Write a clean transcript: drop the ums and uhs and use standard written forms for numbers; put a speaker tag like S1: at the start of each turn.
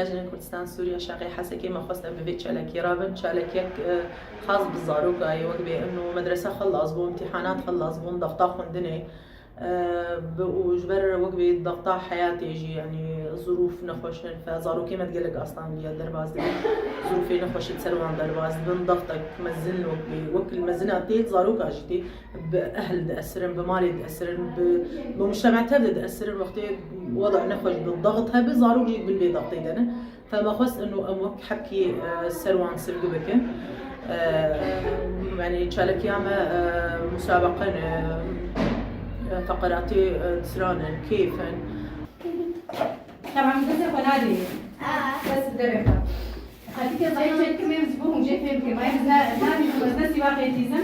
S1: احتیاج کردستان سوریا شرقی حسکی ما خواست ببيت شالكي رابن شالكيك خاص بالزاروكا يوقبي انه مدرسه خلص بو امتحانات خلص بو ضغطا خندني وجبر وقبي ضغطا حياتي يجي يعني ظروف نخوشن فزاروكي ما تقلق اصلا يا درباز ظروفي نخوش تسروان درباز بن ضغطك مزن وكل مزنه تيت زاروكا جيتي باهل تاثرن بمالي تاثرن بمجتمعاتها تاثرن وقت وضع نخوش بالضغط هبي زاروك يجيك بالبي ضغطي دنا فما خص انه امك حكي سروان سرق بكن يعني شالك ياما مسابقا فقراتي تسرانا كيفا
S2: طبعا بس فنادي بس الدرجة خليك زي كمان زبون جاي فين ما يبزنا نادي بس نسي واقع تيزن